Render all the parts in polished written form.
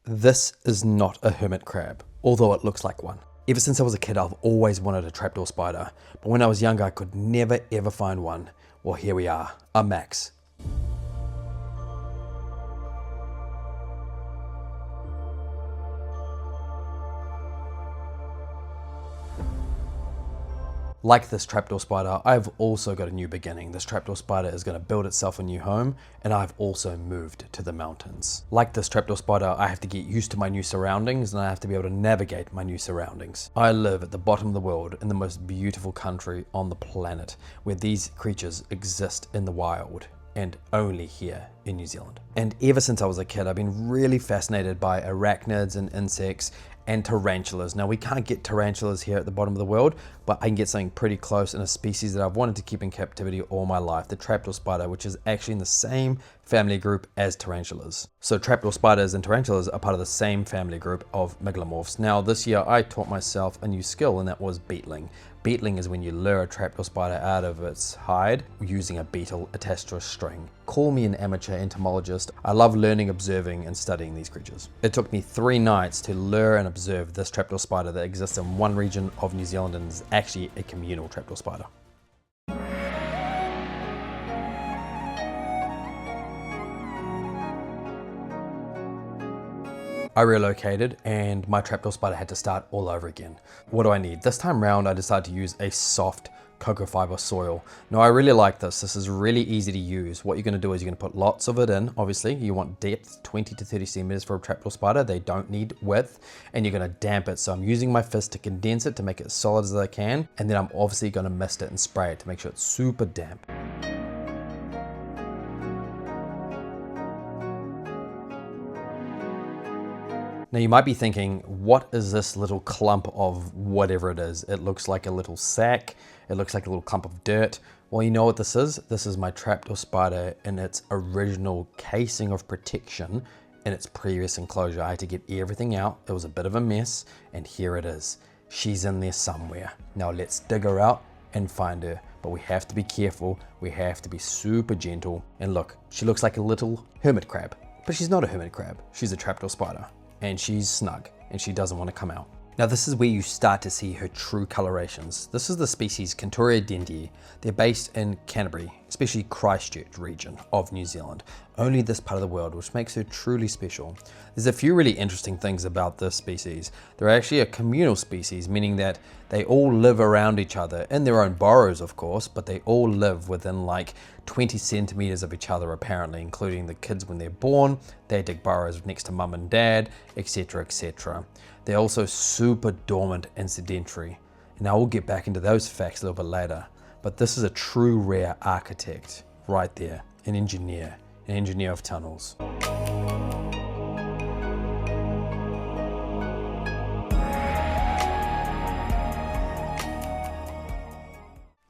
This is not a hermit crab, although it looks like one. Ever since I was a kid, I've always wanted a trapdoor spider, but when I was younger, I could never ever find one. Well, here we are, a Max. Like this trapdoor spider, I've also got a new beginning. This trapdoor spider is going to build itself a new home, and I've also moved to the mountains. Like this trapdoor spider, I have to get used to my new surroundings, and I have to be able to navigate my new surroundings. I live at the bottom of the world in the most beautiful country on the planet, where these creatures exist in the wild, and only here in New Zealand. And ever since I was a kid, I've been really fascinated by arachnids and insects and tarantulas. Now, we can't get tarantulas here at the bottom of the world, but I can get something pretty close in a species that I've wanted to keep in captivity all my life, the trapdoor spider, which is actually in the same family group as tarantulas. So trapdoor spiders and tarantulas are part of the same family group of megalomorphs. Now, this year I taught myself a new skill, and that was beetling. Beetling is when you lure a trapdoor spider out of its hide using a beetle attached to a string. Call me an amateur entomologist. I love learning, observing, and studying these creatures. It took me 3 nights to lure and observe this trapdoor spider that exists in one region of New Zealand and is actually a communal trapdoor spider. I relocated and my trapdoor spider had to start all over again. What do I need? This time round I decided to use a soft cocoa fiber soil. Now I really like this. This is really easy to use. What you're going to do is you're going to put lots of it in. Obviously you want depth 20 to 30 centimeters for a trapdoor spider. They don't need width, and you're going to damp it. So I'm using my fist to condense it to make it as solid as I can, and then I'm obviously going to mist it and spray it to make sure it's super damp. Now you might be thinking, what is this little clump of whatever it is? It looks like a little sack. It looks like a little clump of dirt. Well, you know what this is? This is my trapdoor spider in its original casing of protection in its previous enclosure. I had to get everything out. It was a bit of a mess, and here it is. She's in there somewhere. Now let's dig her out and find her. But we have to be careful. We have to be super gentle. And look, she looks like a little hermit crab, but she's not a hermit crab. She's a trapdoor spider. And she's snug and she doesn't want to come out. Now this is where you start to see her true colorations. This is the species Cantuaria Dendyi. They're based in Canterbury, especially Christchurch region of New Zealand. Only this part of the world, which makes her truly special. There's a few really interesting things about this species. They're actually a communal species, meaning that they all live around each other in their own burrows, of course, but they all live within like 20 centimeters of each other, apparently, including the kids when they're born. They dig burrows next to mum and dad, etc., etc. They're also super dormant and sedentary. Now we'll get back into those facts a little bit later, but this is a true rare architect right there, an engineer of tunnels.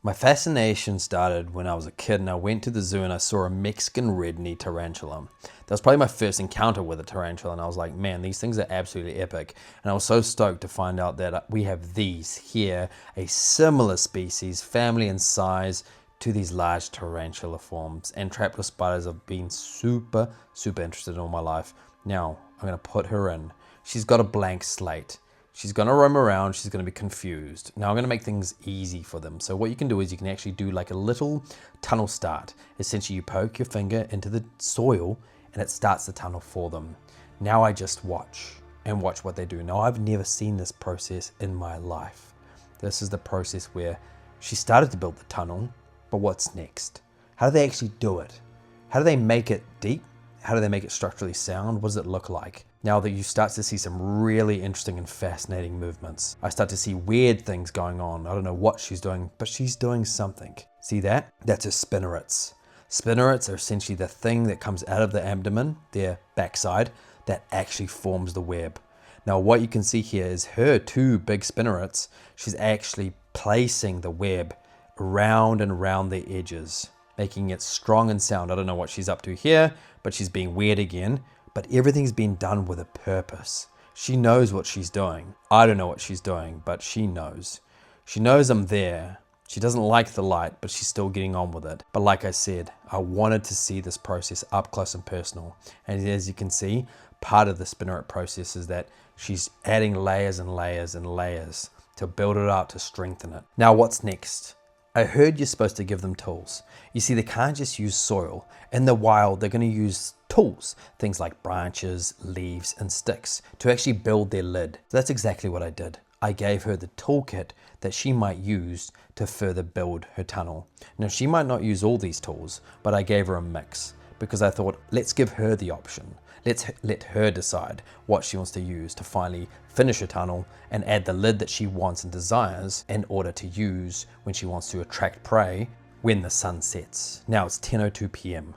My fascination started when I was a kid and I went to the zoo and I saw a Mexican red-knee tarantula. That was probably my first encounter with a tarantula, and I was like, man, these things are absolutely epic. And I was so stoked to find out that we have these here, a similar species, family and size to these large tarantula forms. And trapdoor spiders have been super interested in all my life. Now, I'm gonna put her in. She's got a blank slate. She's gonna roam around, she's gonna be confused. Now I'm gonna make things easy for them. So what you can do is you can actually do like a little tunnel start. Essentially you poke your finger into the soil and it starts the tunnel for them. Now I just watch and watch what they do. Now I've never seen this process in my life. This is the process where she started to build the tunnel, but what's next? How do they actually do it? How do they make it deep? How do they make it structurally sound? What does it look like? Now that you start to see some really interesting and fascinating movements. I start to see weird things going on. I don't know what she's doing, but she's doing something. See that? That's her spinnerets. Spinnerets are essentially the thing that comes out of the abdomen, their backside, that actually forms the web. Now what you can see here is her 2 big spinnerets. She's actually placing the web around and around the edges, making it strong and sound. I don't know what she's up to here, but she's being weird again. But everything's been done with a purpose. She knows what she's doing. I don't know what she's doing, but she knows. She knows I'm there. She doesn't like the light, but she's still getting on with it. But like I said, I wanted to see this process up close and personal. And as you can see, part of the spinneret process is that she's adding layers and layers and layers to build it out, to strengthen it. Now what's next? I heard you're supposed to give them tools. You see, they can't just use soil. In the wild, they're going to use tools, things like branches, leaves, and sticks to actually build their lid. So that's exactly what I did. I gave her the toolkit that she might use to further build her tunnel. Now, she might not use all these tools, but I gave her a mix because I thought, let's give her the option. Let's let her decide what she wants to use to finally finish her tunnel and add the lid that she wants and desires in order to use when she wants to attract prey when the sun sets. Now it's 10:02 p.m.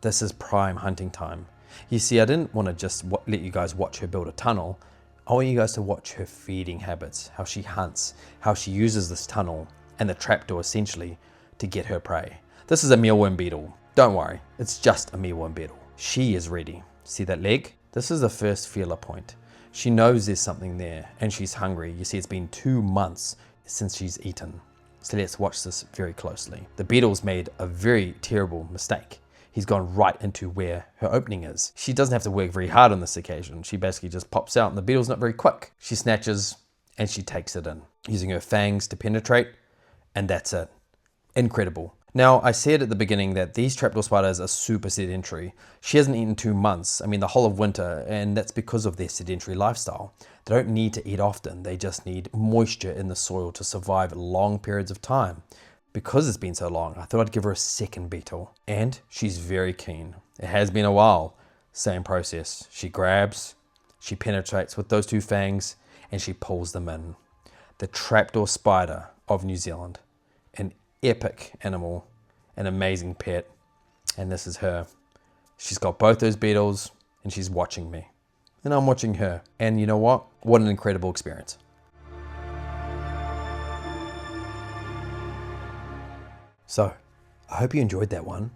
This is prime hunting time. You see, I didn't want to just let you guys watch her build a tunnel. I want you guys to watch her feeding habits, how she hunts, how she uses this tunnel and the trapdoor essentially to get her prey. This is a mealworm beetle. Don't worry, it's just a mealworm beetle. She is ready. See that leg? This is the first feeler point. She knows there's something there and she's hungry. You see, it's been 2 months since she's eaten. So let's watch this very closely. The beetle's made a very terrible mistake. He's gone right into where her opening is. She doesn't have to work very hard on this occasion. She basically just pops out and the beetle's not very quick. She snatches and she takes it in, using her fangs to penetrate, and that's it. Incredible. Now, I said at the beginning that these trapdoor spiders are super sedentary. She hasn't eaten 2 months, I mean the whole of winter, and that's because of their sedentary lifestyle. They don't need to eat often, they just need moisture in the soil to survive long periods of time. Because it's been so long, I thought I'd give her a second beetle. And she's very keen. It has been a while. Same process. She grabs, she penetrates with those 2 fangs, and she pulls them in. The trapdoor spider of New Zealand. An epic animal, an amazing pet, and this is her. She's got both those beetles and she's watching me and I'm watching her, and you know what an incredible experience. So I hope you enjoyed that one.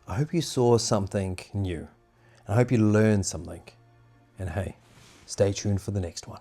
I hope you saw something new. I hope you learned something, and hey, stay tuned for the next one.